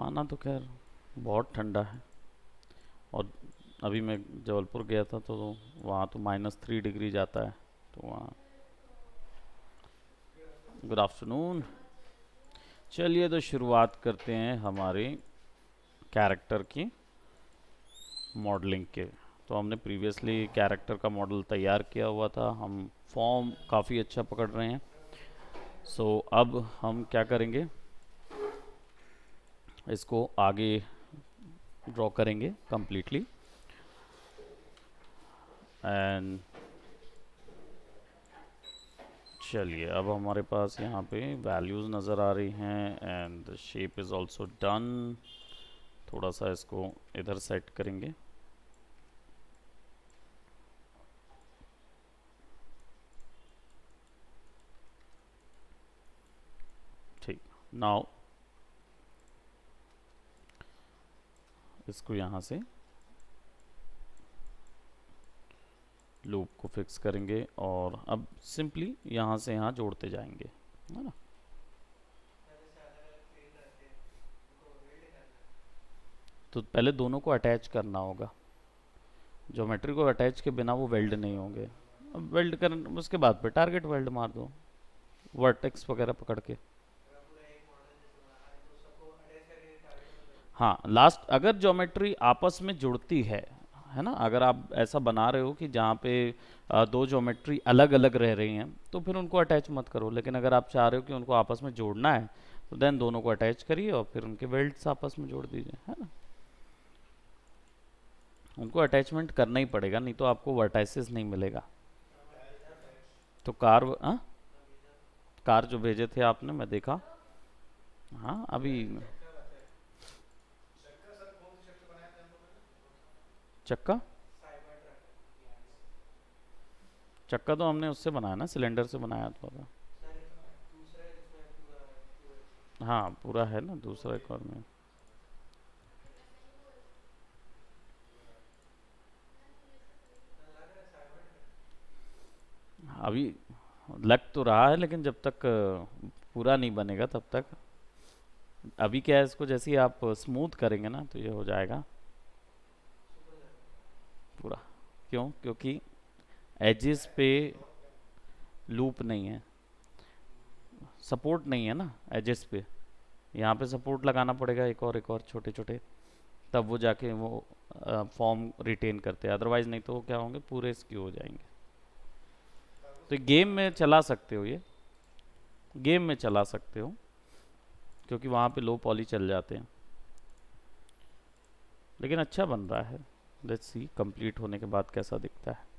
माना तो खैर बहुत ठंडा है। और अभी मैं जबलपुर गया था तो वहाँ तो -3 डिग्री जाता है। तो वहाँ गुड आफ्टरनून। चलिए तो शुरुआत करते हैं हमारे कैरेक्टर की मॉडलिंग के। तो हमने प्रीवियसली कैरेक्टर का मॉडल तैयार किया हुआ था, हम फॉर्म काफ़ी अच्छा पकड़ रहे हैं। अब हम क्या करेंगे, इसको आगे ड्रॉ करेंगे कंप्लीटली। एंड चलिए अब हमारे पास यहाँ पे वैल्यूज़ नज़र आ रही हैं and the shape is also done. थोड़ा सा इसको इधर सेट करेंगे। ठीक, नाउ इसको यहाँ से लूप को फिक्स करेंगे और अब सिंपली यहाँ से यहाँ जोड़ते जाएंगे, है ना। तो पहले दोनों को अटैच करना होगा। ज्योमेट्री को अटैच के बिना वो वेल्ड नहीं होंगे। अब वेल्ड कर उसके बाद पे टारगेट वेल्ड मार दो वर्टेक्स वगैरह पकड़ के। हाँ, लास्ट अगर ज्योमेट्री आपस में जुड़ती है ना, अगर आप ऐसा बना रहे हो कि जहाँ पे दो ज्योमेट्री अलग अलग रह रही हैं तो फिर उनको अटैच मत करो। लेकिन अगर आप चाह रहे हो कि उनको आपस में जोड़ना है तो देन दोनों को अटैच करिए और फिर उनके वेल्ड्स आपस में जोड़ दीजिए, है ना। उनको अटैचमेंट करना ही पड़ेगा, नहीं तो आपको वर्टाइसिस नहीं मिलेगा। तो कार जो भेजे थे आपने, मैं देखा। हाँ अभी चक्का चक्का तो हमने उससे बनाया ना, सिलेंडर से बनाया था। हाँ पूरा है ना, दूसरा एक और में। अभी लग तो रहा है लेकिन जब तक पूरा नहीं बनेगा तब तक। अभी क्या है, इसको जैसे ही आप स्मूथ करेंगे ना तो ये हो जाएगा पूरा। क्यों? क्योंकि एजेस पे लूप नहीं है, सपोर्ट नहीं है ना एजेस पे। यहाँ पे सपोर्ट लगाना पड़ेगा, एक और छोटे छोटे, तब वो जाके वो फॉर्म रिटेन करते हैं। अदरवाइज नहीं तो वो क्या होंगे, पूरे स्क्यू हो जाएंगे। तो गेम में चला सकते हो, ये गेम में चला सकते हो क्योंकि वहाँ पे लो पॉली चल जाते हैं। लेकिन अच्छा बन रहा है। लेट्स सी कंप्लीट होने के बाद कैसा दिखता है।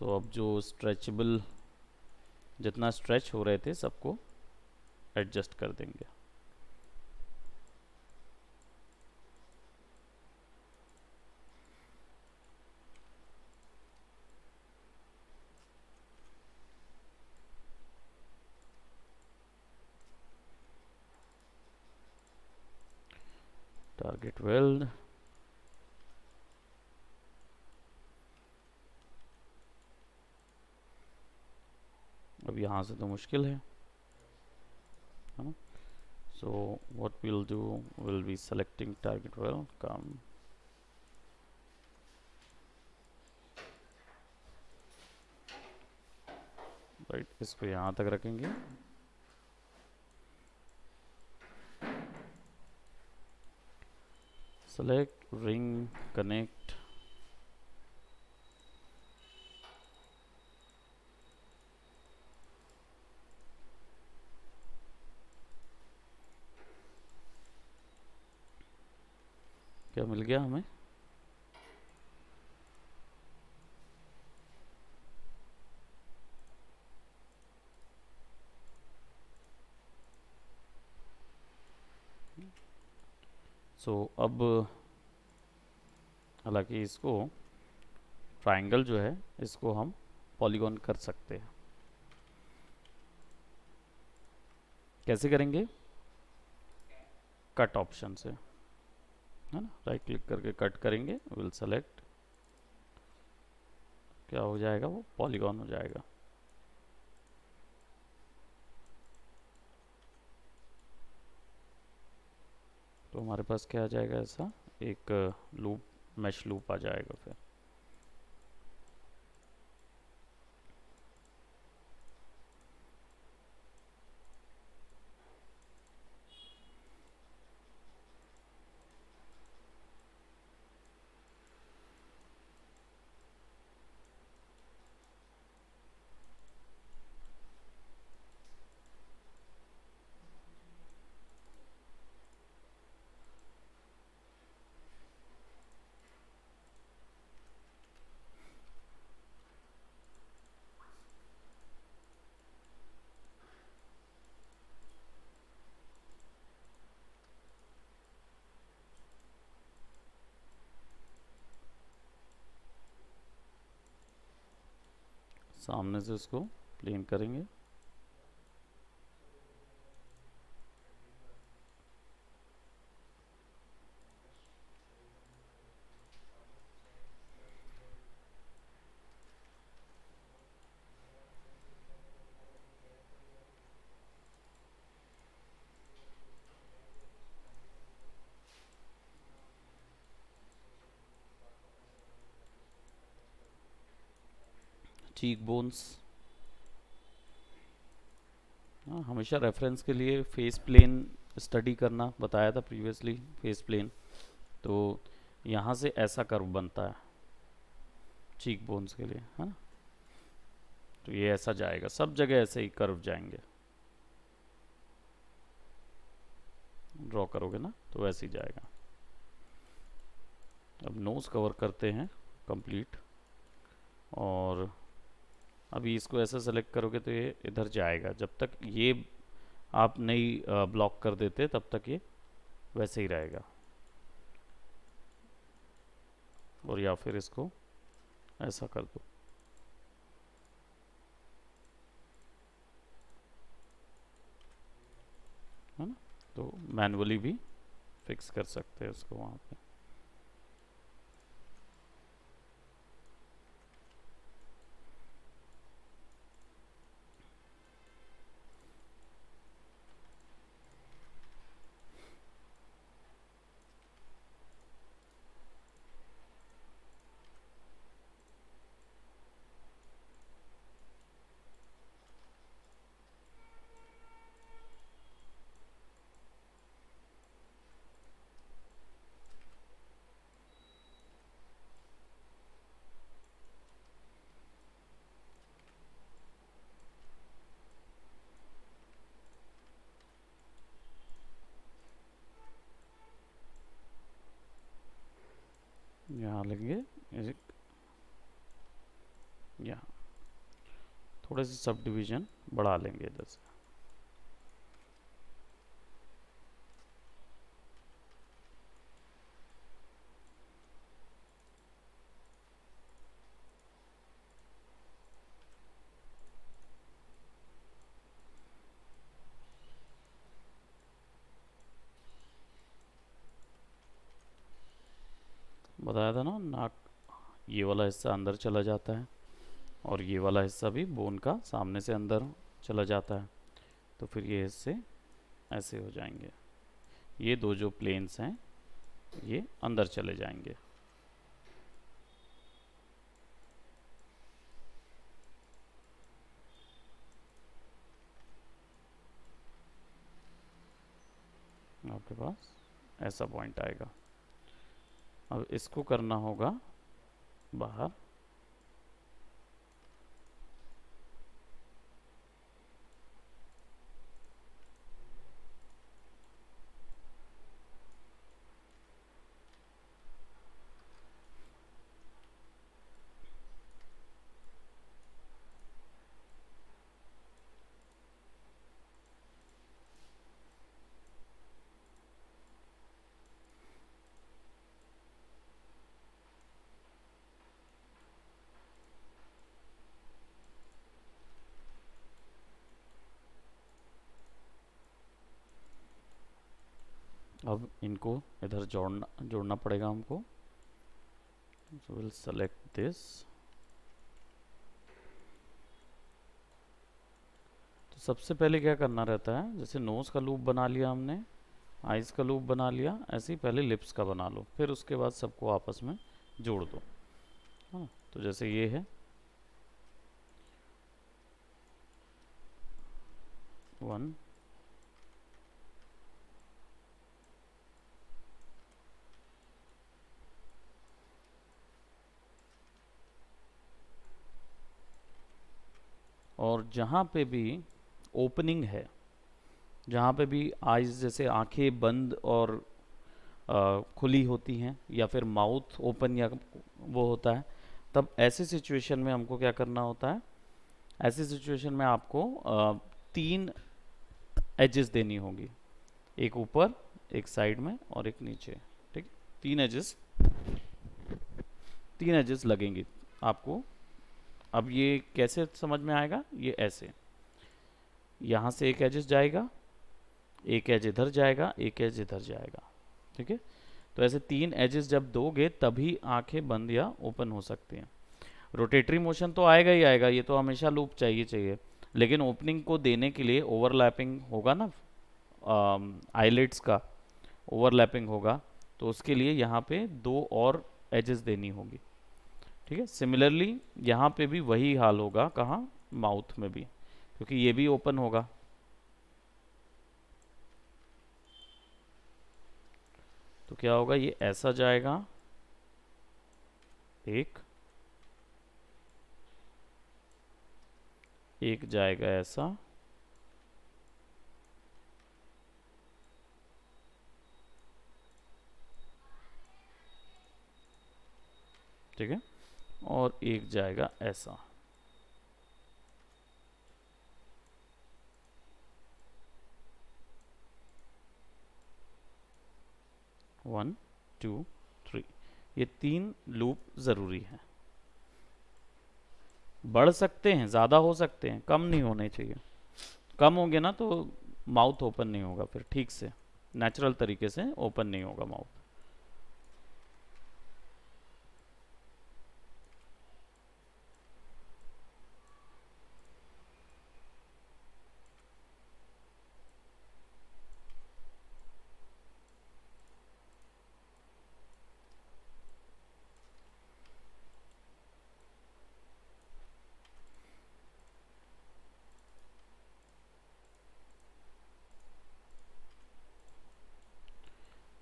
अब जो स्ट्रेचेबल, जितना स्ट्रेच हो रहे थे सबको एडजस्ट कर देंगे। टारगेट वेल्ड, अब यहाँ से तो मुश्किल है ना। So what we'll do, we'll be selecting target well, come right, इसको यहाँ तक रखेंगे। select ring connect, क्या मिल गया हमें? अब हालांकि इसको ट्राइंगल जो है इसको हम पॉलीगॉन कर सकते हैं। कैसे करेंगे? कट ऑप्शन से, है ना, राइट क्लिक करके कट करेंगे, विल सेलेक्ट, क्या हो जाएगा, वो पॉलीगॉन हो जाएगा। हमारे पास क्या आ जाएगा, ऐसा एक लूप, मैश लूप आ जाएगा फिर। सामने से इसको प्लेन करेंगे। चीक बोन्स, हाँ, हमेशा रेफरेंस के लिए फेस प्लेन स्टडी करना बताया था प्रीवियसली, फेस प्लेन। तो यहाँ से ऐसा कर्व बनता है चीक बोन्स के लिए, है ना। तो ये ऐसा जाएगा, सब जगह ऐसे ही कर्व जाएंगे। ड्रॉ करोगे ना तो वैसे ही जाएगा। अब नोज कवर करते हैं कंप्लीट, और अभी इसको ऐसा सेलेक्ट करोगे तो ये इधर जाएगा। जब तक ये आप नहीं ब्लॉक कर देते तब तक ये वैसे ही रहेगा। और या फिर इसको ऐसा कर दो, है ना। तो मैनुअली भी फिक्स कर सकते हैं इसको वहाँ पे। यहाँ लेंगे एक, यहाँ थोड़े से सब डिवीजन बढ़ा लेंगे इधर से। बताया था ना, नाक ये वाला हिस्सा अंदर चला जाता है और ये वाला हिस्सा भी बोन का सामने से अंदर चला जाता है। तो फिर ये हिस्से ऐसे हो जाएंगे, ये दो जो प्लेन्स हैं ये अंदर चले जाएंगे। आपके पास ऐसा पॉइंट आएगा। अब इसको करना होगा बाहर। अब इनको इधर जोड़ना पड़ेगा हमको। so we'll select this। तो सबसे पहले क्या करना रहता है, जैसे नोज का लूप बना लिया हमने आइज़ का लूप बना लिया, ऐसे ही पहले लिप्स का बना लो, फिर उसके बाद सबको आपस में जोड़ दो। हाँ, तो जैसे ये है 1, और जहाँ पे भी ओपनिंग है, जहाँ पे भी आइज़ जैसे आंखें बंद और खुली होती हैं, या फिर माउथ ओपन या वो होता है, तब ऐसी सिचुएशन में हमको क्या करना होता है, ऐसी सिचुएशन में आपको 3 एजेस देनी होगी, एक ऊपर, एक साइड में और एक नीचे। ठीक, 3 एजेस, 3 एजेस लगेंगी आपको। अब ये कैसे समझ में आएगा, ये ऐसे, यहाँ से एक एजेस जाएगा, एक एज इधर जाएगा, एक एज इधर जाएगा। ठीक है, तो ऐसे 3 एजेस जब दोगे तभी आंखें बंद या ओपन हो सकती हैं। रोटेटरी मोशन तो आएगा ही आएगा, ये तो हमेशा लूप चाहिए चाहिए, लेकिन ओपनिंग को देने के लिए ओवरलैपिंग होगा ना, आईलिड्स का ओवरलैपिंग होगा, तो उसके लिए यहाँ पे 2 और एजेस देनी होगी। ठीक है, सिमिलरली यहाँ पे भी वही हाल होगा, कहाँ, माउथ में भी, क्योंकि ये भी ओपन होगा। तो क्या होगा, ये ऐसा जाएगा एक, एक जाएगा ऐसा, ठीक है, और एक जाएगा ऐसा। 1, 2, 3, ये 3 लूप ज़रूरी है। बढ़ सकते हैं, ज़्यादा हो सकते हैं, कम नहीं होने चाहिए। कम होंगे ना तो माउथ ओपन नहीं होगा, फिर ठीक से नेचुरल तरीके से ओपन नहीं होगा माउथ।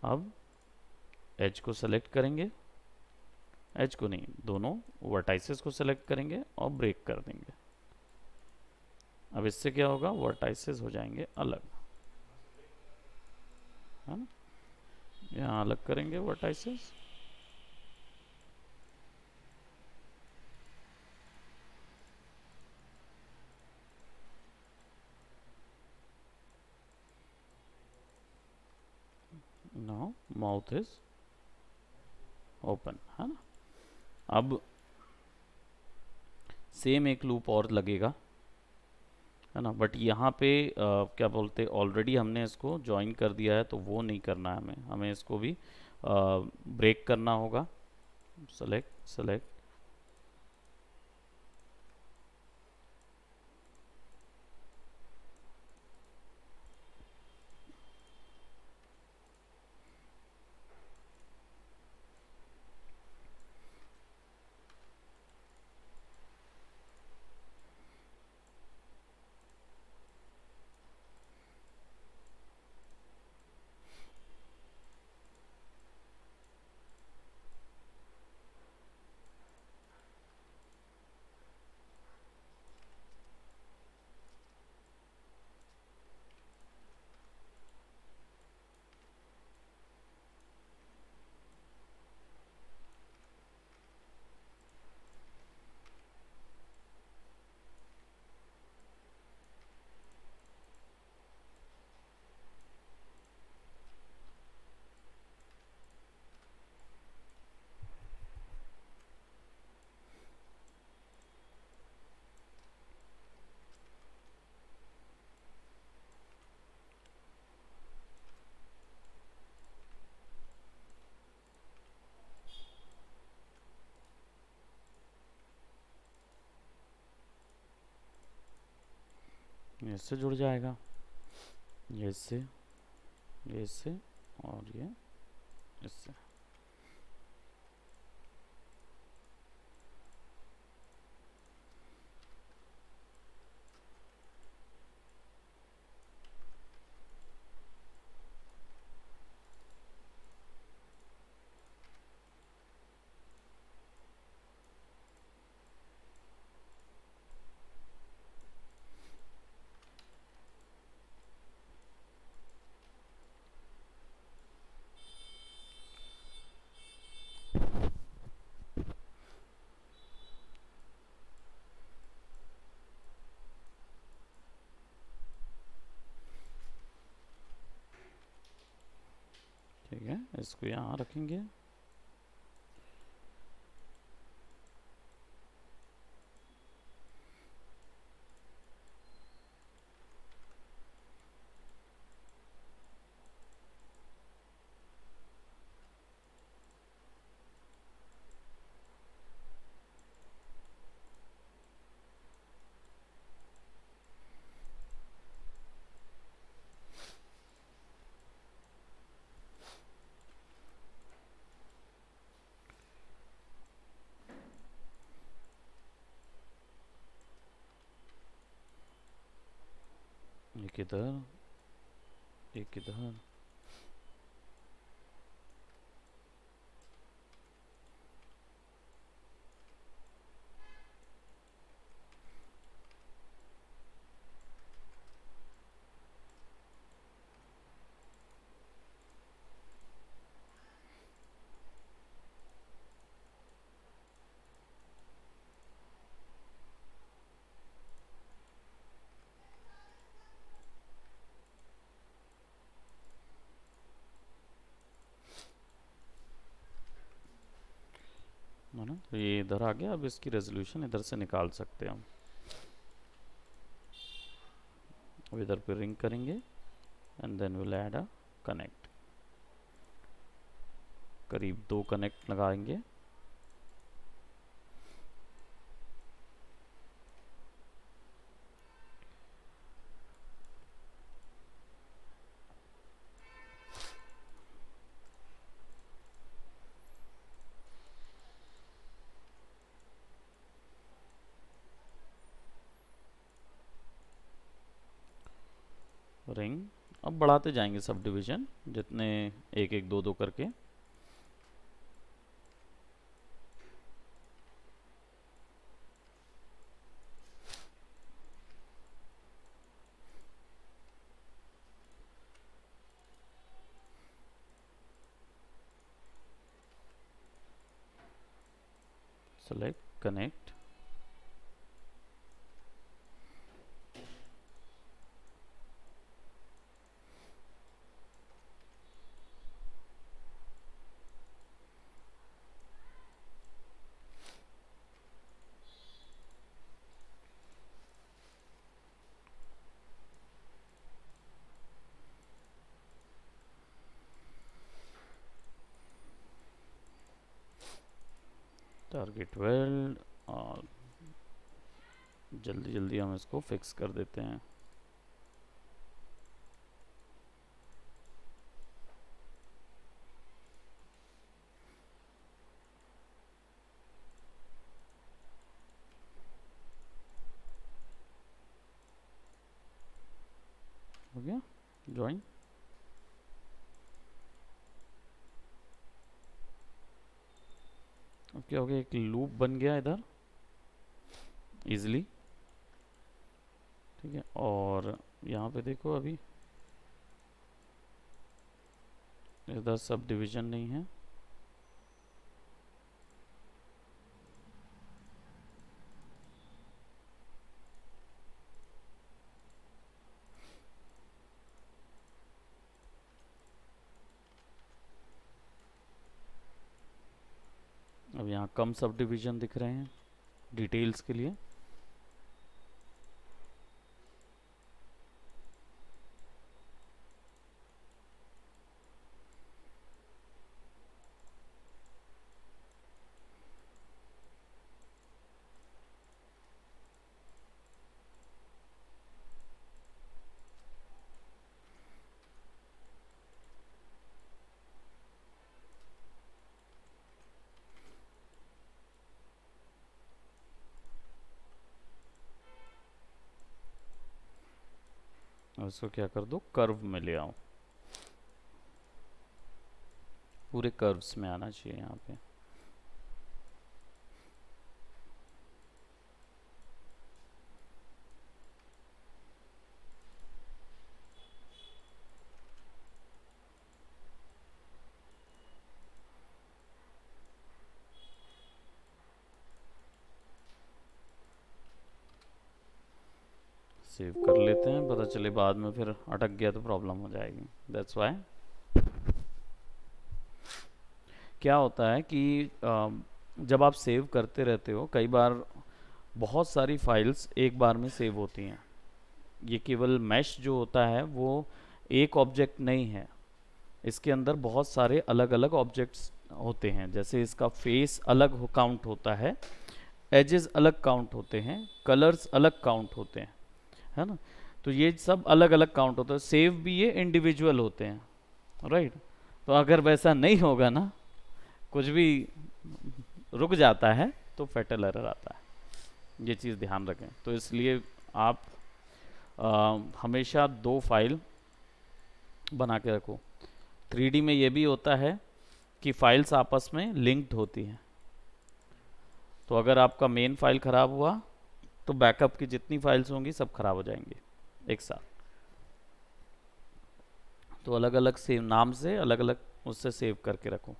अब एज को सेलेक्ट करेंगे, एज को नहीं, दोनों वर्टाइसेस को सेलेक्ट करेंगे और ब्रेक कर देंगे। अब इससे क्या होगा, वर्टाइसेस हो जाएंगे अलग, है ना, यहाँ अलग करेंगे vertices. Now mouth is open, है ना। अब सेम एक लूप और लगेगा, है ना, बट यहाँ पे क्या बोलते, ऑलरेडी हमने इसको ज्वाइन कर दिया है, तो वो नहीं करना है हमें, हमें इसको भी ब्रेक करना होगा। सेलेक्ट सेलेक्ट, इससे जुड़ जाएगा, ये इससे, ये इससे और ये इससे। ठीक है, इसको यहाँ रखेंगे। एक इधर, एक इधर। है ना, तो ये इधर आ गया। अब इसकी रेजोल्यूशन इधर से निकाल सकते हैं हम। अब इधर पे रिंग करेंगे and then will add a connect. करीब 2 कनेक्ट लगाएंगे। रिंग अब बढ़ाते जाएंगे सब डिवीजन, जितने एक एक दो दो करके। सेलेक्ट कनेक्ट, टारगेट वेल्ड, और जल्दी जल्दी हम इसको फिक्स कर देते हैं। हो गया ज्वाइन। अब क्या हो गया, एक लूप बन गया इधर इजिली। ठीक है, और यहाँ पे देखो अभी इधर सब डिवीजन नहीं है। अब यहाँ कम सब डिवीजन दिख रहे हैं डिटेल्स के लिए। और इसको क्या कर दो, कर्व में ले आओ, पूरे कर्व्स में आना चाहिए यहाँ पे। सेव कर लेते हैं, पता चले बाद में फिर अटक गया तो प्रॉब्लम हो जाएगी, दैट्स वाई। क्या होता है कि जब आप सेव करते रहते हो, कई बार बहुत सारी फाइल्स एक बार में सेव होती हैं। ये केवल मैश जो होता है वो एक ऑब्जेक्ट नहीं है, इसके अंदर बहुत सारे अलग अलग ऑब्जेक्ट्स होते हैं। जैसे इसका फेस अलग काउंट होता है, एजेस अलग काउंट होते हैं, कलर्स अलग काउंट होते हैं, है ना। तो ये सब अलग अलग काउंट होता है, सेव भी ये इंडिविजुअल होते हैं, राइट। तो अगर वैसा नहीं होगा ना, कुछ भी रुक जाता है तो फैटल एरर आता है, ये चीज़ ध्यान रखें। तो इसलिए आप हमेशा दो फाइल बना के रखो। 3D में ये भी होता है कि फाइल्स आपस में लिंक्ड होती हैं, तो अगर आपका मेन फाइल ख़राब हुआ तो बैकअप की जितनी फाइल्स होंगी सब खराब हो जाएंगी एक साथ। तो अलग अलग सेव नाम से अलग अलग उससे सेव करके रखो,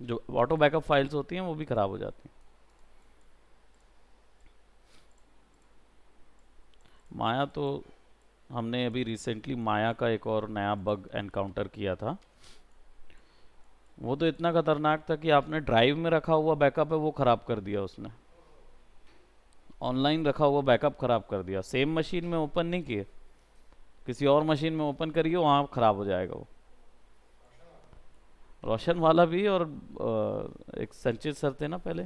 जो ऑटो बैकअप फाइल्स होती हैं वो भी खराब हो जाती हैं। माया तो हमने अभी रिसेंटली माया का एक और नया बग एनकाउंटर किया था। वो तो इतना खतरनाक था कि आपने ड्राइव में रखा हुआ बैकअप है वो ख़राब कर दिया उसने, ऑनलाइन रखा हुआ बैकअप ख़राब कर दिया। सेम मशीन में ओपन नहीं किए, किसी और मशीन में ओपन करिए, वहाँ ख़राब हो जाएगा वो। रोशन वाला भी, और एक संचित सर थे ना पहले,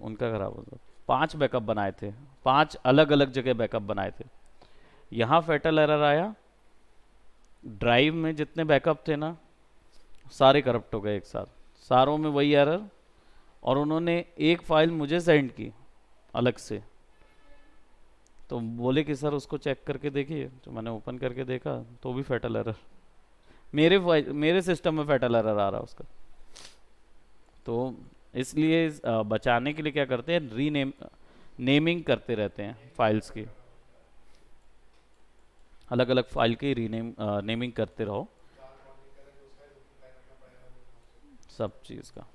उनका ख़राब हो गया। 5 बैकअप बनाए थे, 5 अलग अलग जगह बैकअप बनाए थे। यहाँ फेटल एरर आया, ड्राइव में जितने बैकअप थे ना सारे करप्ट हो गए एक साथ, सारों में वही एरर। और उन्होंने एक फाइल मुझे सेंड की अलग से, तो बोले कि सर उसको चेक करके देखिए। तो मैंने ओपन करके देखा तो भी फेटल एरर, मेरे सिस्टम में फेटल एरर आ रहा उसका। तो इसलिए बचाने के लिए क्या करते हैं, नेमिंग करते रहते हैं फाइल्स की, अलग अलग फाइल की नेमिंग करते रहो सब चीज़ का।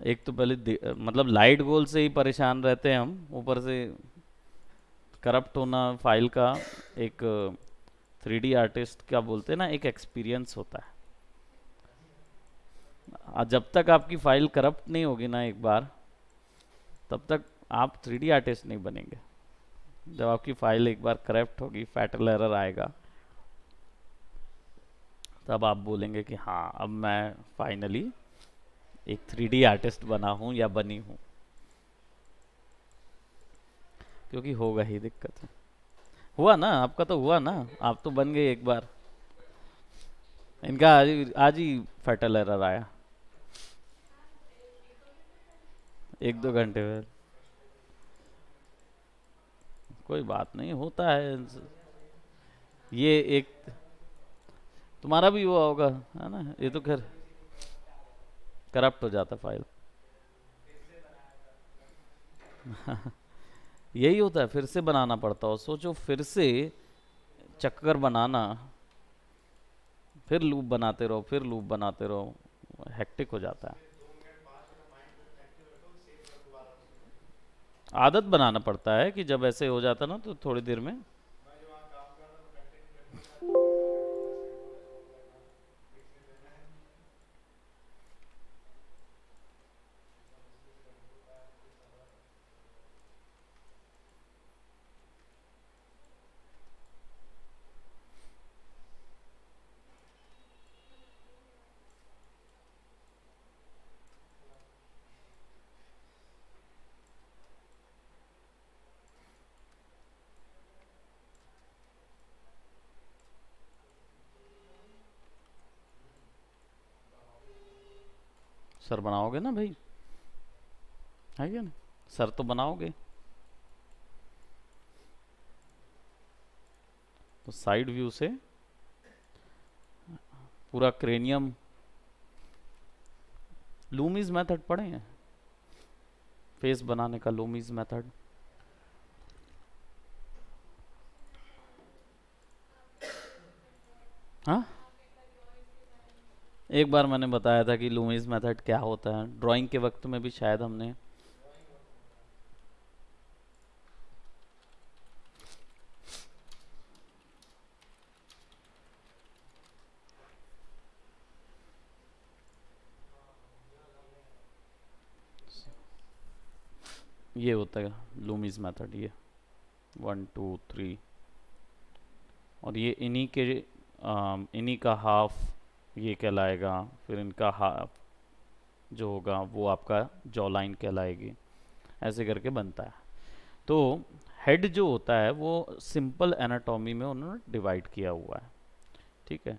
एक तो पहले मतलब लाइट गोल से ही परेशान रहते हैं हम, ऊपर से करप्ट होना फाइल का। एक 3D आर्टिस्ट क्या बोलते हैं ना, एक एक्सपीरियंस होता है। जब तक आपकी फाइल करप्ट नहीं होगी ना एक बार, तब तक आप 3D आर्टिस्ट नहीं बनेंगे। जब आपकी फाइल एक बार करप्ट होगी, फैटल एरर आएगा, तब आप बोलेंगे कि हाँ अब मैं फाइनली एक 3D आर्टिस्ट बना हूँ या बनी हूँ। क्योंकि होगा ही, दिक्कत है। हुआ ना आपका, तो हुआ ना, आप तो बन गए एक बार। इनका आज ही फैटल एरर आया, 1-2 घंटे में। कोई बात नहीं, होता है। ये एक तुम्हारा भी हुआ होगा, है ना। ये तो खैर करप्ट हो जाता फाइल। यही होता है, फिर से बनाना पड़ता हो। सोचो फिर से चक्कर बनाना, फिर लूप बनाते रहो, फिर लूप बनाते रहो, हेक्टिक हो जाता है। आदत बनाना पड़ता है कि जब ऐसे हो जाता ना तो थोड़ी देर में। सर बनाओगे ना भाई, है क्या नहीं। सर तो बनाओगे। तो साइड व्यू से पूरा क्रेनियम, लूमीज मेथड पढ़े हैं, फेस बनाने का लूमीज मेथड। हाँ, एक बार मैंने बताया था कि लूमीज मेथड क्या होता है, ड्राइंग के वक्त में भी शायद हमने। ये होता है लूमीज मेथड, ये 1 2 3, और ये इन्हीं का हाफ ये कहलाएगा, फिर इनका हाफ जो होगा वो आपका जॉ लाइन कहलाएगी, ऐसे करके बनता है। तो हेड जो होता है वो सिंपल एनाटॉमी में उन्होंने डिवाइड किया हुआ है, ठीक है।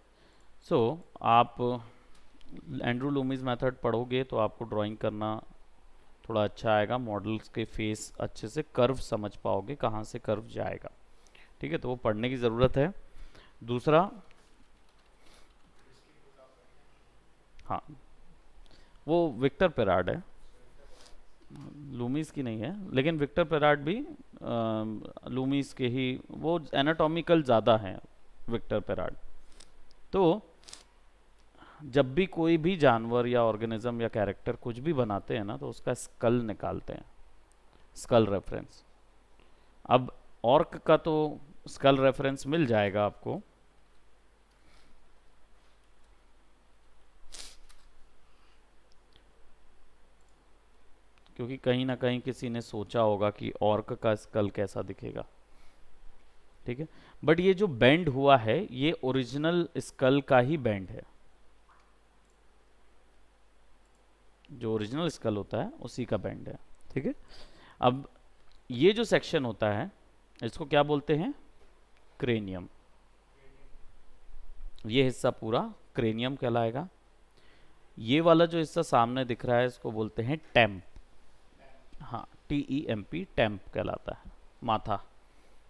सो आप एंड्रू लूमीज मेथड पढ़ोगे तो आपको ड्राइंग करना थोड़ा अच्छा आएगा, मॉडल्स के फेस अच्छे से, कर्व समझ पाओगे कहाँ से कर्व जाएगा, ठीक है। तो वो पढ़ने की ज़रूरत है। दूसरा, हाँ, वो विक्टर पेराड है, लूमीज की नहीं है, लेकिन विक्टर पेराड भी लूमीज के ही, वो एनाटॉमिकल ज़्यादा हैं विक्टर पेराड। तो जब भी कोई भी जानवर या ऑर्गेनिज्म या कैरेक्टर कुछ भी बनाते हैं ना, तो उसका स्कल निकालते हैं, स्कल रेफरेंस। अब ऑर्क का तो स्कल रेफरेंस मिल जाएगा आपको, क्योंकि कहीं ना कहीं किसी ने सोचा होगा कि ऑर्क का स्कल कैसा दिखेगा, ठीक है। बट ये जो बेंड हुआ है ये ओरिजिनल स्कल का ही बेंड है, जो ओरिजिनल स्कल होता है उसी का बेंड है, ठीक है। अब ये जो सेक्शन होता है इसको क्या बोलते हैं, क्रेनियम। ये हिस्सा पूरा क्रेनियम कहलाएगा। ये वाला जो हिस्सा सामने दिख रहा है इसको बोलते हैं टेम्प, हाँ, TEMP, टेम्प कहलाता है, माथा,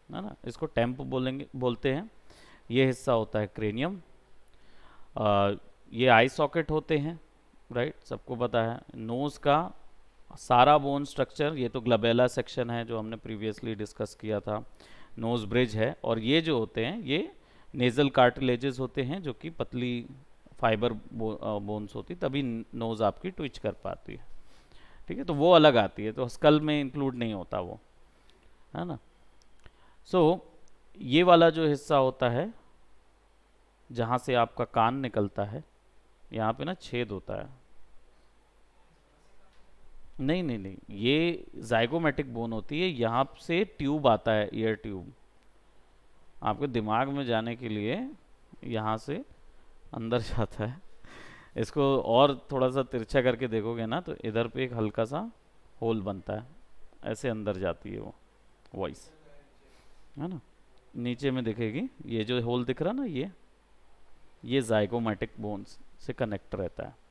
है ना, इसको टेम्प बोलेंगे, बोलते हैं। ये हिस्सा होता है क्रेनियम। ये आई सॉकेट होते हैं, राइट, सबको पता है। नोज का सारा बोन स्ट्रक्चर, ये तो ग्लबेला सेक्शन है जो हमने प्रीवियसली डिस्कस किया था, नोज ब्रिज है, और ये जो होते हैं ये नेजल कार्टिलेजेस होते हैं, जो कि पतली फाइबर बोन्स होती, तभी नोज आपकी ट्विच कर पाती है, ठीक है। तो वो अलग आती है, तो स्कल में इंक्लूड नहीं होता वो, है ना। सो ये वाला जो हिस्सा होता है जहाँ से आपका कान निकलता है, यहाँ पे ना छेद होता है। नहीं नहीं नहीं, ये जाइगोमेटिक बोन होती है, यहाँ से ट्यूब आता है, ईयर ट्यूब, आपके दिमाग में जाने के लिए यहाँ से अंदर जाता है। इसको और थोड़ा सा तिरछा करके देखोगे ना तो इधर पे एक हल्का सा होल बनता है, ऐसे अंदर जाती है वो वॉइस, है ना। नीचे में दिखेगी, ये जो होल दिख रहा ना, ये जाइगोमेटिक बोन्स से कनेक्ट रहता है।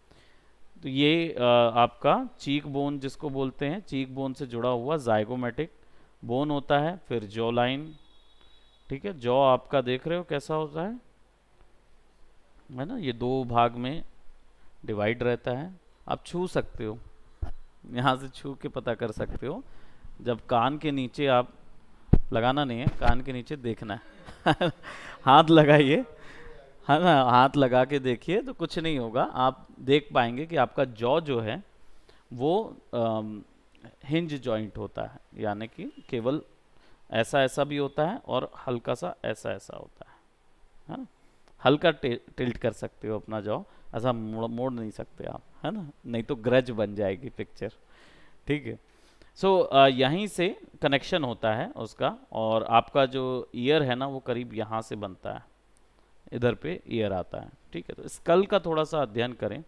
तो ये आपका चीक बोन जिसको बोलते हैं, चीक बोन से जुड़ा हुआ जाइगोमेटिक बोन होता है। फिर जॉ लाइन, ठीक है, जॉ आपका देख रहे हो कैसा होता है ना, ये दो भाग में डिवाइड रहता है। आप छू सकते हो, यहाँ से छू के पता कर सकते हो, जब कान के नीचे आप, लगाना नहीं है, कान के नीचे देखना है हाथ लगाइए, है ना, हाथ लगा के देखिए तो कुछ नहीं होगा, आप देख पाएंगे कि आपका जॉ जो है वो हिंज जॉइंट होता है, यानी कि केवल ऐसा ऐसा भी होता है और हल्का सा ऐसा ऐसा होता है ना। हल्का टिल्ट कर सकते हो अपना जॉ, ऐसा मोड़ मोड़ नहीं सकते आप, है ना, नहीं तो ग्रज बन जाएगी पिक्चर, ठीक है। सो यहीं से कनेक्शन होता है उसका, और आपका जो ईयर है ना वो करीब यहाँ से बनता है, इधर पे ईयर आता है, ठीक है। तो स्कल का थोड़ा सा अध्ययन करें,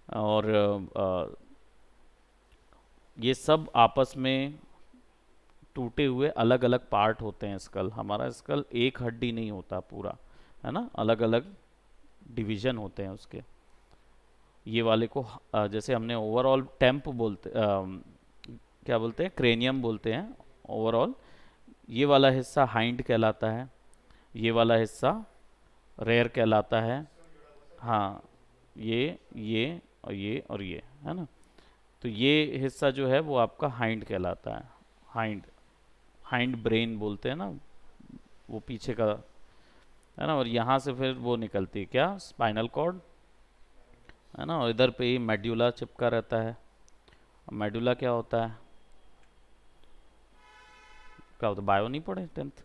और ये सब आपस में टूटे हुए अलग अलग पार्ट होते हैं स्कल, हमारा स्कल एक हड्डी नहीं होता पूरा, है ना, अलग अलग डिवीजन होते हैं उसके। ये वाले को जैसे हमने ओवरऑल टेम्प बोलते, क्या बोलते हैं, क्रेनियम बोलते हैं ओवरऑल। ये वाला हिस्सा हाइंड कहलाता है, ये वाला हिस्सा रेयर कहलाता है। हाँ, ये और ये है ना। तो ये हिस्सा जो है वो आपका हाइंड कहलाता है। हाइंड, हाइंड ब्रेन बोलते हैं ना, वो पीछे का है ना। और यहाँ से फिर वो निकलती है क्या, स्पाइनल कॉर्ड, है ना। और इधर पे ही मेड्यूला चिपका रहता है। मेडुला क्या होता है, क्या होता है, बायो नहीं पढ़े 10th,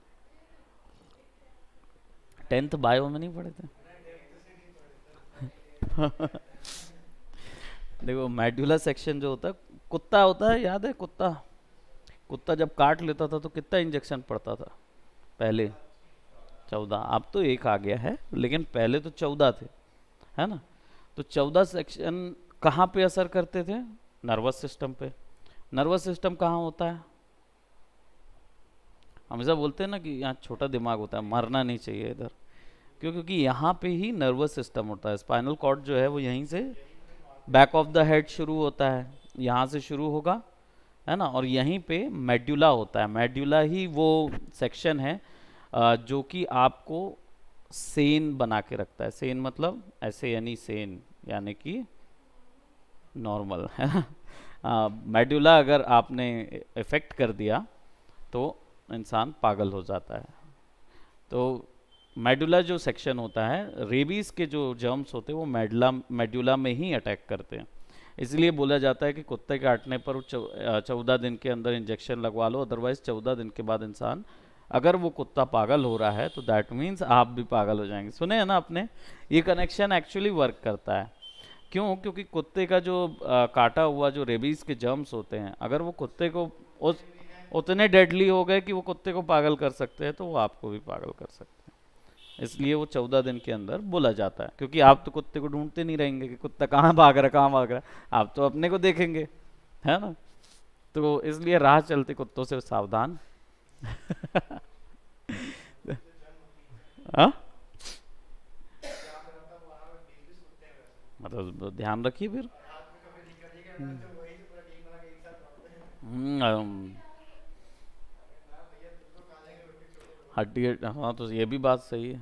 10th बायो में नहीं पढ़े थे? देखो मेडुला सेक्शन जो होता है, कुत्ता होता है, याद है कुत्ता, कुत्ता जब काट लेता था तो कितना इंजेक्शन पड़ता था पहले? 14, अब तो एक आ गया है, लेकिन पहले तो 14 थे, है ना। तो 14 सेक्शन कहाँ पे असर करते थे, नर्वस सिस्टम पे। नर्वस सिस्टम कहाँ होता है, हमेशा बोलते हैं ना कि यहाँ छोटा दिमाग होता है, मरना नहीं चाहिए इधर। क्यों, क्योंकि यहाँ पे ही नर्वस सिस्टम होता है। स्पाइनल कॉर्ड जो है वो यहीं से बैक ऑफ द हेड शुरू होता है, यहाँ से शुरू होगा, है ना। और यहीं पे मेड्यूला होता है। मेड्यूला ही वो सेक्शन है जो कि आपको सेन बना के रखता है। सेन मतलब ऐसे, यानी सेन यानी कि नॉर्मल, है ना। मेड्यूला अगर आपने इफेक्ट कर दिया तो इंसान पागल हो जाता है। तो मेडुला जो सेक्शन होता है, रेबीज के जो जर्म्स होते हैं वो मेडुला में ही अटैक करते हैं। इसलिए बोला जाता है कि कुत्ते काटने पर 14 दिन के अंदर इंजेक्शन लगवा लो, अदरवाइज 14 दिन के बाद इंसान, अगर वो कुत्ता पागल हो रहा है तो दैट मीन्स आप भी पागल हो जाएंगे। सुने हैं ना आपने, ये कनेक्शन एक्चुअली वर्क करता है। क्यों, क्योंकि कुत्ते का जो काटा हुआ जो रेबीज के जर्म्स होते हैं, अगर वो कुत्ते को उस उतने डेडली हो गए कि वो कुत्ते को पागल कर सकते हैं, तो वो आपको भी पागल कर सकते हैं। इसलिए वो 14 दिन के अंदर बोला जाता है, क्योंकि आप तो कुत्ते को ढूंढते नहीं रहेंगे कि कुत्ता कहाँ भाग रहा, कहाँ भाग रहा है, आप तो अपने को देखेंगे, है ना। तो इसलिए राह चलते कुत्तों से सावधान। हाँ, मतलब ध्यान रखिए फिर। हम्म, हड्डी, हाँ तो ये भी बात सही है।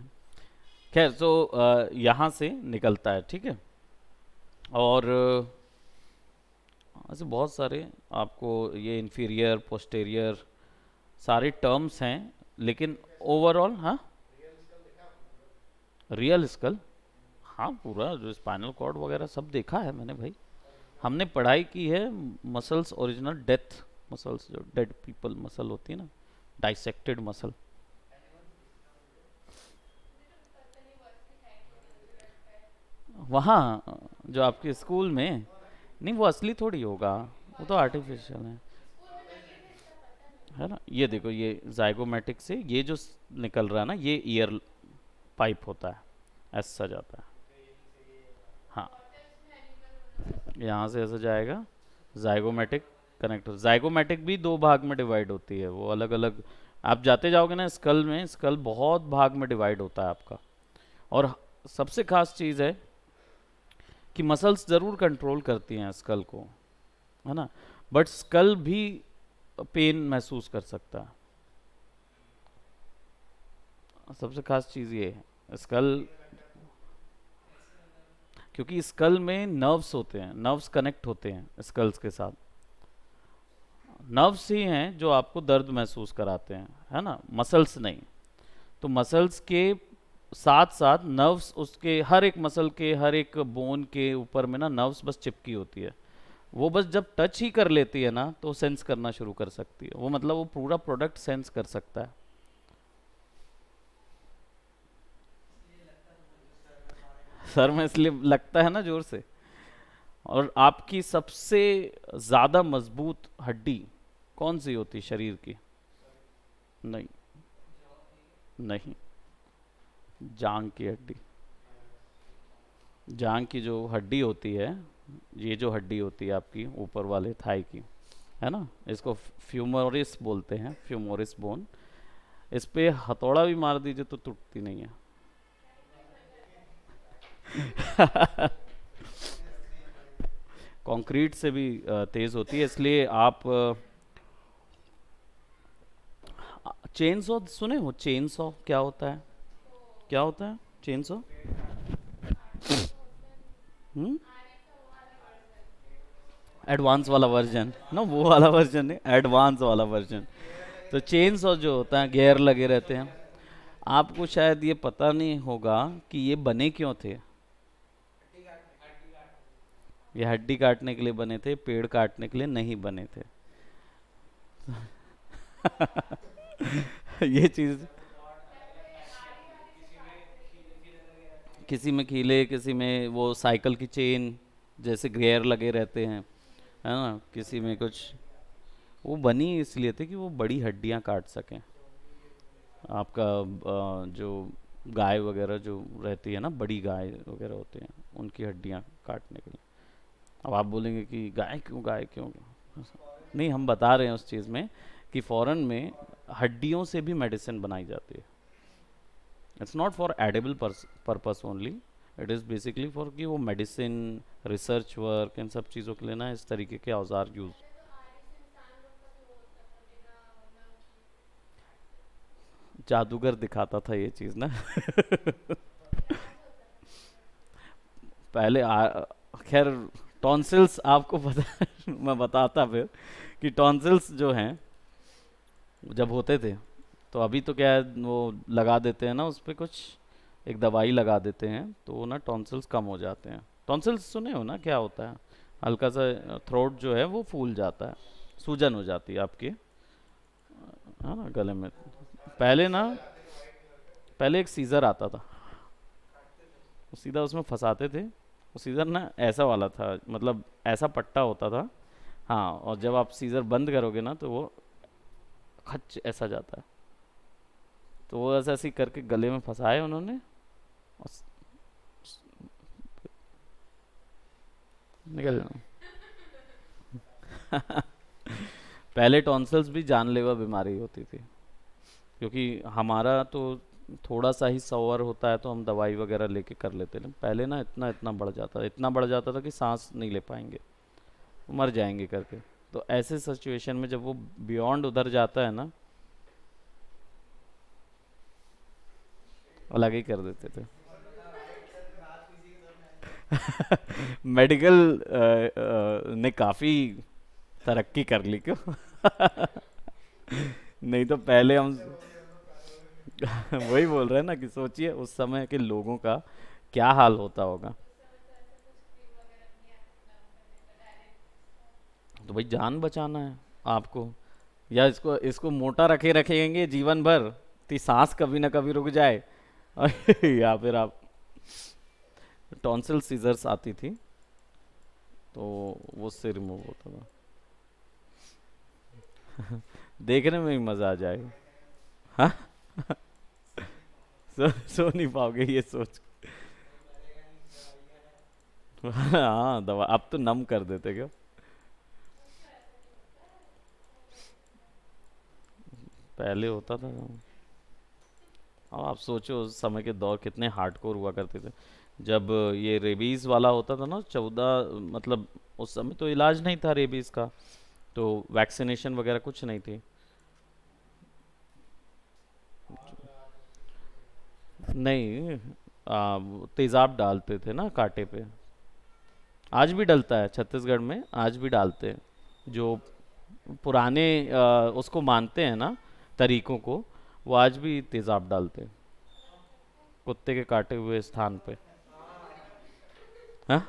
खैर, तो यहाँ से निकलता है, ठीक है। और ऐसे बहुत सारे आपको ये इन्फीरियर पोस्टेरियर सारे टर्म्स हैं, लेकिन ओवरऑल, हाँ, रियल स्कल, हाँ पूरा जो स्पाइनल कॉर्ड वगैरह सब देखा है मैंने भाई। हमने पढ़ाई की है, मसल्स ओरिजिनल डेथ मसल्स, जो डेड पीपल मसल होती है ना, डाइसेक्टेड मसल। वहाँ जो आपके स्कूल में, नहीं वो असली थोड़ी होगा, वो तो आर्टिफिशियल है ना। ये देखो, ये जाइगोमेटिक से ये जो निकल रहा है ना, ये ईयर पाइप होता है, ऐसा जाता है। हाँ, यहाँ से ऐसा जाएगा, जाइगोमेटिक कनेक्ट हो। जाइगोमेटिक भी दो भाग में डिवाइड होती है, वो अलग अलग। आप जाते जाओगे ना स्कल में, स्कल बहुत भाग में डिवाइड होता है आपका। और सबसे खास चीज़ है कि मसल्स ज़रूर कंट्रोल करती हैं स्कल को, है ना, बट स्कल भी पेन महसूस कर सकता है। सबसे खास चीज़ ये है स्कल, क्योंकि स्कल में नर्व्स होते हैं, नर्व्स कनेक्ट होते हैं स्कल्स के साथ। नर्व्स ही हैं जो आपको दर्द महसूस कराते हैं, है ना, मसल्स नहीं। तो मसल्स के साथ साथ नर्व्स, उसके हर एक मसल के हर एक बोन के ऊपर में ना नर्व्स बस चिपकी होती है। वो बस जब टच ही कर लेती है ना तो सेंस करना शुरू कर सकती है वो, मतलब वो पूरा प्रोडक्ट सेंस कर सकता है। सर में इसलिए लगता है ना जोर से। और आपकी सबसे ज्यादा मजबूत हड्डी कौन सी होती है शरीर की? नहीं, नहीं, जांग की हड्डी। जांग की जो हड्डी होती है, ये जो हड्डी होती है आपकी ऊपर वाले थाई की, है ना, इसको फ्यूमोरिस बोलते हैं, फ्यूमोरिस बोन। इस पे हथौड़ा भी मार दीजिए तो टूटती नहीं है। कंक्रीट से भी तेज होती है, इसलिए आप चेन सॉ सुने हो? चेन सॉ क्या होता है? क्या होता है चेन सॉ? हम्म एडवांस वाला वर्जन ना, वो वाला वर्जन नहीं, एडवांस वाला वर्जन। तो चेन सॉ जो होता है, गियर लगे रहते हैं। आपको शायद ये पता नहीं होगा कि ये बने क्यों थे। ये हड्डी काटने के लिए बने थे, पेड़ काटने के लिए नहीं बने थे। ये चीज, किसी में कीले, किसी में वो साइकिल की चेन जैसे गियर लगे रहते हैं, है ना, किसी में कुछ। वो बनी इसलिए थी कि वो बड़ी हड्डियां काट सकें। आपका जो गाय वगैरह जो रहती है ना, बड़ी गाय वगैरह होती हैं, उनकी हड्डियां काटने के लिए। अब आप बोलेंगे कि गाय क्यों, गाय क्यों? नहीं, हम बता रहे हैं उस चीज़ में कि फॉरेन में हड्डियों से भी मेडिसिन बनाई जाती है। It's not for edible purpose only, it is basically for कि वो मेडिसिन, रिसर्च वर्क, इन सब चीज़ों के लिए ना इस तरीके के औजार यूज़। जादूगर दिखाता था ये चीज़ ना। पहले खैर, टॉन्सिल्स आपको पता मैं बताता फिर कि टॉन्सिल्स जो हैं जब होते थे, तो अभी तो क्या है, वो लगा देते हैं ना उस पे कुछ, एक दवाई लगा देते हैं तो वो ना टॉन्सिल्स कम हो जाते हैं। टॉन्सिल्स सुने हो ना क्या होता है? हल्का सा थ्रोट जो है वो फूल जाता है, सूजन हो जाती है आपकी, है ना, गले में। पहले ना, पहले एक सीजर आता था, वो सीधा उसमें फंसाते थे। वो सीजर ना ऐसा वाला था, मतलब ऐसा पट्टा होता था। हाँ, और जब आप सीजर बंद करोगे ना तो वो खच ऐसा जाता है। तो वो ऐसा ऐसे ही करके गले में फंसाए उन्होंने, और निकल। पहले टॉन्सिल्स भी जानलेवा बीमारी होती थी, क्योंकि हमारा तो थोड़ा सा ही सवर होता है तो हम दवाई वगैरह लेके कर लेते हैं। पहले ना इतना इतना बढ़ जाता था, इतना बढ़ जाता था कि सांस नहीं ले पाएंगे, मर जाएंगे करके। तो ऐसे सिचुएशन में जब वो बियॉन्ड उधर जाता है ना, अलग ही कर देते थे। मेडिकल ने काफ़ी तरक्की कर ली क्यों? नहीं तो पहले हम वही बोल रहे हैं ना कि सोचिए उस समय के लोगों का क्या हाल होता होगा। तो भाई जान बचाना है आपको, या इसको इसको मोटा रखे रखेंगे जीवन भर, तो सांस कभी ना कभी रुक जाए। या फिर आप, टॉन्सिल सीजर्स आती थी तो वो उससे रिमूव होता था। देखने में ही मजा आ जाएगा। हाँ, सो नहीं पाओगे ये सोच। हाँ, दवा अब तो नम कर देते क्या। पहले होता था। अब आप सोचो उस समय के दौर कितने हार्डकोर हुआ करते थे। जब ये रेबीज वाला होता था ना, 14, मतलब उस समय तो इलाज नहीं था रेबीज का, तो वैक्सीनेशन वगैरह कुछ नहीं थी। नहीं, वो तेजाब डालते थे ना कांटे पे। आज भी डलता है छत्तीसगढ़ में, आज भी डालते हैं। जो पुराने उसको मानते हैं ना, तरीकों को, वो आज भी तेजाब डालते हैं कुत्ते के काटे हुए स्थान पे। हाँ,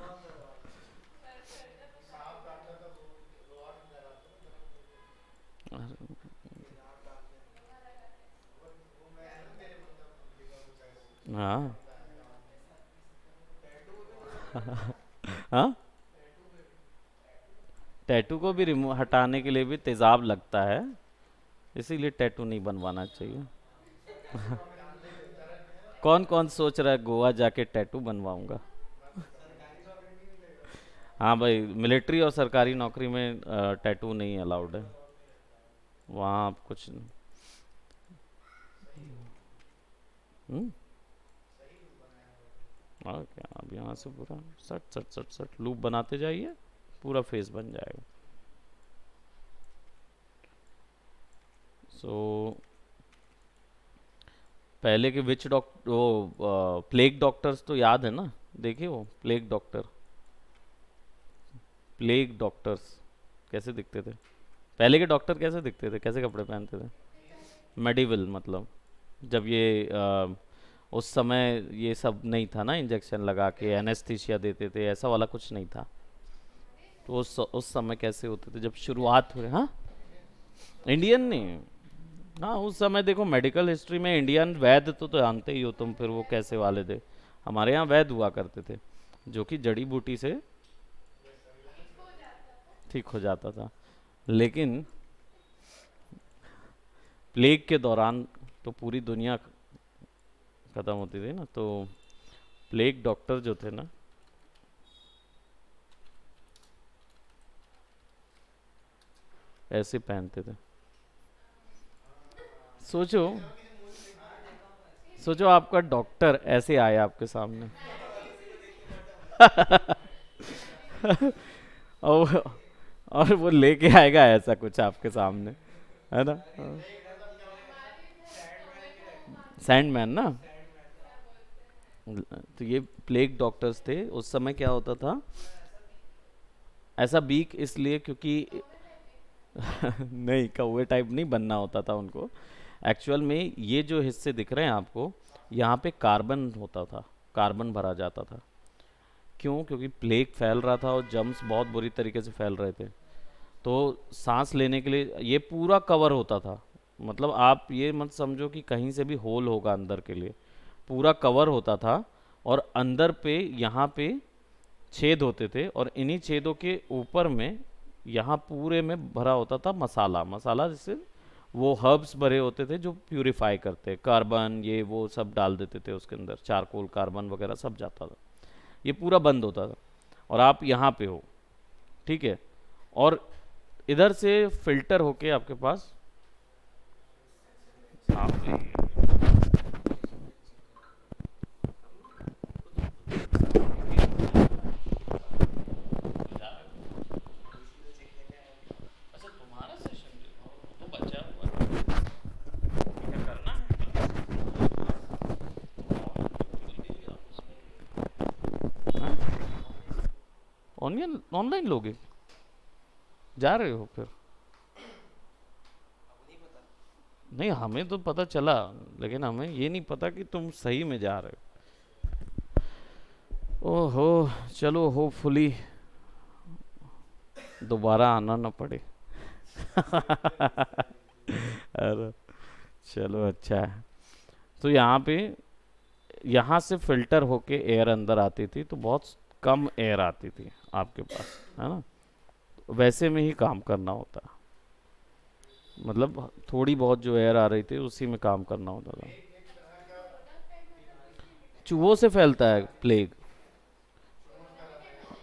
हाँ, हाँ। टैटू को भी रिमूव हटाने के लिए भी तेजाब लगता है, इसीलिए टैटू नहीं बनवाना चाहिए। कौन कौन सोच रहा है गोवा जाके टैटू बनवाऊंगा? हाँ भाई, मिलिट्री और सरकारी नौकरी में टैटू नहीं अलाउड है। वहाँ आप कुछ हम्म और क्या, अब यहाँ से पूरा सट सट सट सट लूप बनाते जाइए, पूरा फेस बन जाएगा। सो पहले के विच डॉक्टर, वो प्लेग डॉक्टर्स तो याद है ना, देखिए वो प्लेग डॉक्टर, प्लेग डॉक्टर्स कैसे दिखते थे, पहले के डॉक्टर कैसे दिखते थे, कैसे कपड़े पहनते थे? मेडिवल मतलब जब ये उस समय ये सब नहीं था ना, इंजेक्शन लगा के एनेस्थीसिया देते थे, ऐसा वाला कुछ नहीं था। तो उस समय कैसे होते थे जब शुरुआत हुई? हाँ, इंडियन नहीं। हाँ, उस समय देखो मेडिकल हिस्ट्री में इंडियन वैद्य तो जानते ही हो तुम, फिर वो कैसे वाले थे। हमारे यहाँ वैद्य हुआ करते थे जो कि जड़ी बूटी से ठीक हो जाता था। लेकिन प्लेग के दौरान तो पूरी दुनिया खत्म होती थी ना, तो प्लेग डॉक्टर जो थे ना, ऐसे पहनते थे। सोचो, सोचो आपका डॉक्टर ऐसे आया आपके सामने और और वो लेके आएगा ऐसा कुछ आपके सामने, है ना? सैंडमैन ना। तो ये प्लेग डॉक्टर्स थे उस समय। क्या होता था, ऐसा बीक इसलिए क्योंकि नहीं, कौवे टाइप नहीं बनना होता था उनको। एक्चुअल में ये जो हिस्से दिख रहे हैं आपको, यहाँ पे कार्बन होता था, कार्बन भरा जाता था। क्यों? क्योंकि प्लेग फैल रहा था और जम्स बहुत बुरी तरीके से फैल रहे थे। तो सांस लेने के लिए ये पूरा कवर होता था। मतलब आप ये मत समझो कि कहीं से भी होल होगा अंदर के लिए, पूरा कवर होता था। और अंदर पे यहाँ पे छेद होते थे, और इन्हीं छेदों के ऊपर में यहाँ पूरे में भरा होता था मसाला। मसाला जैसे वो हर्ब्स भरे होते थे जो प्यूरिफाई करते, कार्बन ये वो सब डाल देते थे उसके अंदर, चारकोल कार्बन वगैरह सब जाता था। ये पूरा बंद होता था और आप यहाँ पे हो, ठीक है। और इधर से फिल्टर होके आपके पास, हाँ, अच्छा तुम्हारा सेशन तो बचा हुआ है, क्या करना है? ऑनलाइन ऑनलाइन लोगे, जा रहे हो फिर? नहीं, हमें तो पता चला, लेकिन हमें ये नहीं पता कि तुम सही में जा रहे हो। ओहो, चलो होपफुली दोबारा आना ना पड़े। अरे चलो, अच्छा है। तो यहाँ पे, यहाँ से फिल्टर होके एयर अंदर आती थी, तो बहुत कम एयर आती थी आपके पास, है ना? वैसे में ही काम करना होता, मतलब थोड़ी बहुत जो एयर आ रही थी उसी में काम करना होता था। चूहों से फैलता है प्लेग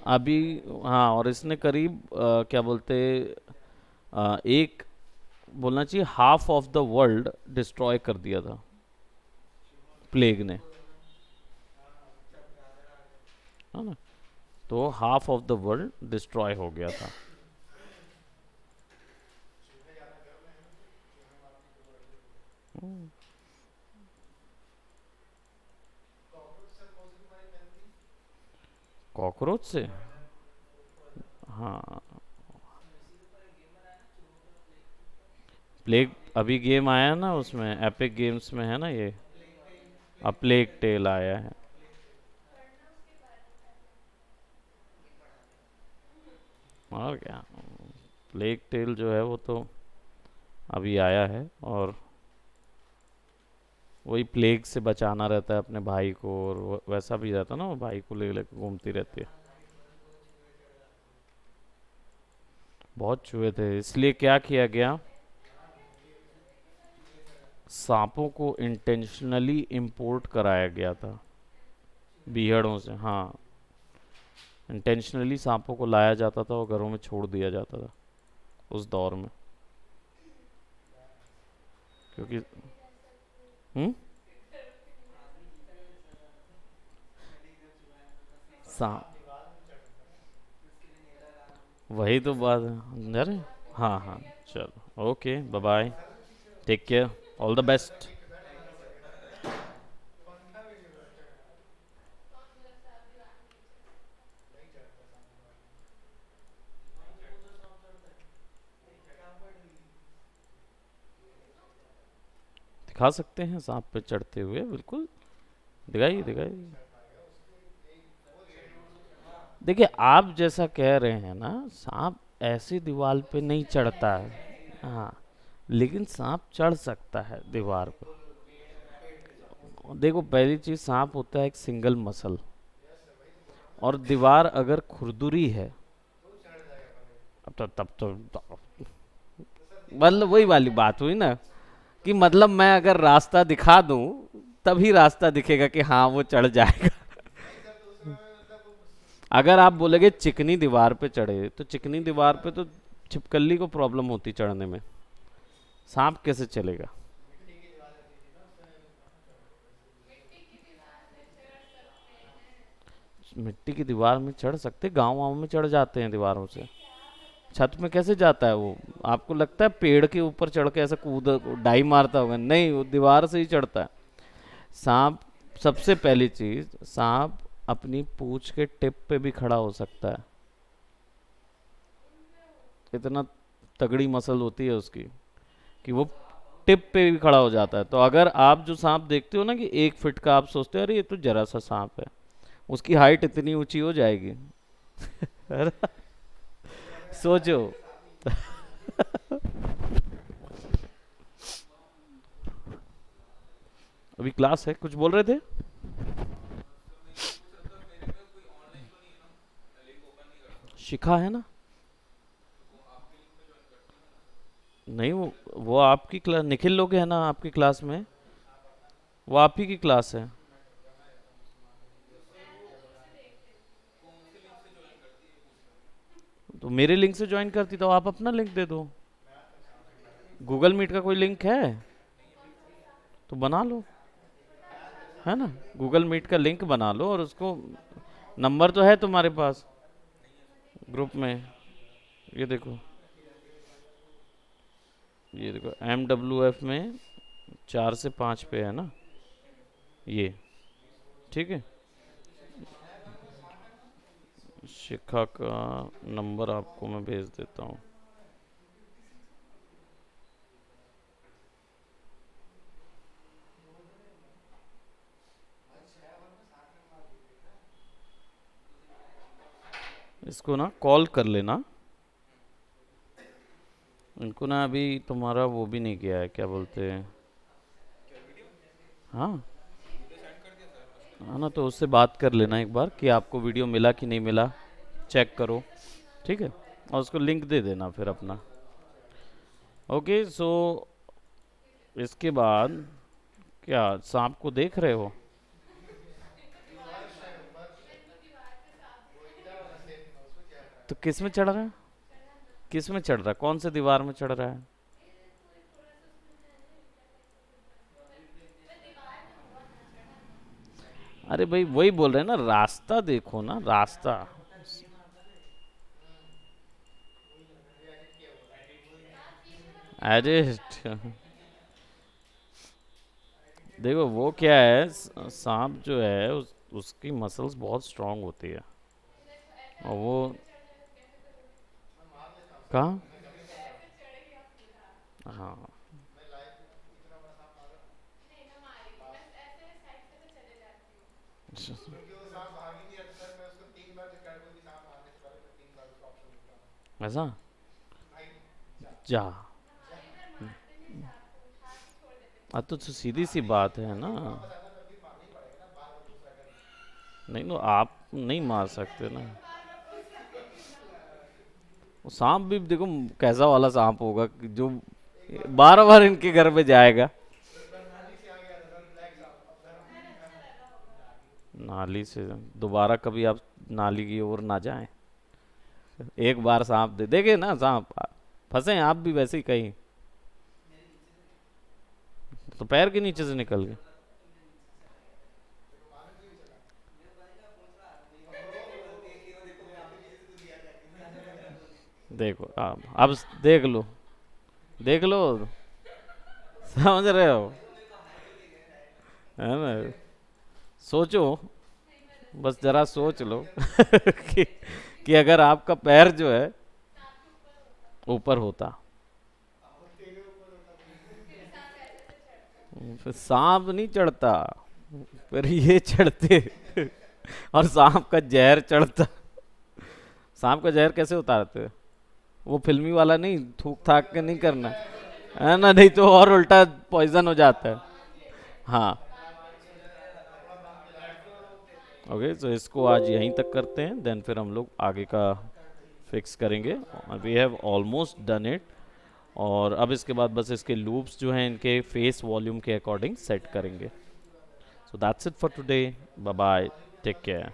अभी। हाँ, और इसने करीब क्या बोलते, एक बोलना चाहिए half of the world destroy कर दिया था प्लेग ने, है ना? तो half of the world destroy हो गया था। कॉकरोच से? हाँ, प्लेग अभी गेम आया ना, उसमें एपिक गेम्स में है ना ये, अब प्लेग टेल आया है। और क्या, प्लेग टेल जो है वो तो अभी आया है, और वही प्लेग से बचाना रहता है अपने भाई को, और वैसा भी रहता है ना, वो भाई को ले लेकर घूमती रहती है। बहुत चूहे थे, इसलिए क्या किया गया, सांपों को इंटेंशनली इंपोर्ट कराया गया था बीहड़ों से। हाँ, इंटेंशनली सांपों को लाया जाता था और घरों में छोड़ दिया जाता था उस दौर में, क्योंकि हम्म सांप वही तो बात है अरे। हाँ हाँ, चलो okay, bye bye, take care, all the best. दिखा सकते हैं सांप पे चढ़ते हुए, बिल्कुल दिखाइए दिखाइए। देखिए आप जैसा कह रहे हैं ना, सांप ऐसी दीवार पे नहीं चढ़ता है, हाँ, लेकिन सांप चढ़ सकता है दीवार पे। देखो पहली चीज, सांप होता है एक सिंगल मसल, और दीवार अगर खुरदुरी है, अब तो तब तो मतलब वही वाली बात हुई ना, कि मतलब मैं अगर रास्ता दिखा दूं तभी रास्ता दिखेगा कि हाँ वो चढ़ जाएगा। अगर आप बोलेगे चिकनी दीवार पे चढ़े, तो चिकनी दीवार पे तो छिपकली को प्रॉब्लम होती चढ़ने में, सांप कैसे चलेगा। मिट्टी की दीवार में चढ़ सकते, गांव वाँव में चढ़ जाते हैं दीवारों से। छत में कैसे जाता है वो? आपको लगता है पेड़ के ऊपर चढ़ के ऐसा कूद डाई मारता होगा? नहीं, वो दीवार से ही चढ़ता है। सांप, सबसे पहली चीज, सांप अपनी पूंछ के टिप पे भी खड़ा हो सकता है, इतना तगड़ी मसल होती है उसकी कि वो टिप पे भी खड़ा हो जाता है। तो अगर आप जो सांप देखते हो ना कि 1 फीट का, आप सोचते हो अरे ये तो जरा सा सांप है, उसकी हाइट इतनी ऊंची हो जाएगी। अरे, सोचो। अभी क्लास है, कुछ बोल रहे थे? शिखा है ना। नहीं, वो आपकी क्लास, निखिल लोग है ना आपकी क्लास में, वो आप ही की क्लास है। तो मेरे लिंक से ज्वाइन करती तो आप अपना लिंक दे दो। गूगल मीट का कोई लिंक है तो बना लो, है ना, गूगल मीट का लिंक बना लो, और उसको, नंबर तो है तुम्हारे पास ग्रुप में, ये देखो, ये देखो MWF में 4 से 5 पे है ना ये, ठीक है। शिखा का नंबर आपको मैं भेज देता हूँ। इसको ना कॉल कर लेना, इनको ना अभी तुम्हारा वो भी नहीं किया है, क्या बोलते हैं, हाँ, हाँ ना, तो उससे बात कर लेना एक बार कि आपको वीडियो मिला कि नहीं मिला, चेक करो, ठीक है, और उसको लिंक दे देना फिर अपना। ओके सो, इसके बाद क्या सांप को देख रहे हो? तो किस में चढ़ रहा है? किस में चढ़ रहा है, कौन से दीवार में चढ़ रहा है? अरे भाई वही बोल रहे हैं ना, रास्ता देखो ना, रास्ता। अरे देखो वो क्या है, सांप जो है उसकी मसल्स बहुत स्ट्रांग होती है, और वो, कहाँ, हाँ, ऐसा, जा, तो सीधी सी बात है ना। नहीं तो आप नहीं मार सकते ना, वो सांप भी देखो कैसा वाला सांप होगा कि जो बार बार इनके घर पे जाएगा। नाली से दोबारा कभी आप नाली की ओर ना जाएं, एक बार सांप दे देखे ना, सांप फंसे आप भी वैसे ही कहीं, तो पैर के नीचे से निकल गए। देखो अब देख लो, देख लो, समझ रहे हो, है ना? सोचो, बस जरा सोच लो कि, कि अगर आपका पैर जो है ऊपर होता, फिर सांप नहीं चढ़ता, फिर ये चढ़ते और सांप का जहर चढ़ता। सांप का जहर कैसे उतारते? वो फिल्मी वाला नहीं, थूक थाक के नहीं करना, है ना? नहीं तो और उल्टा पॉइजन हो जाता है। हाँ, ओके, तो इसको आज यहीं तक करते हैं, देन फिर हम लोग आगे का फिक्स करेंगे। We have almost done it. और अब इसके बाद बस इसके लूप्स जो हैं इनके फेस वॉल्यूम के अकॉर्डिंग सेट करेंगे। So that's it for today. Bye bye, take care.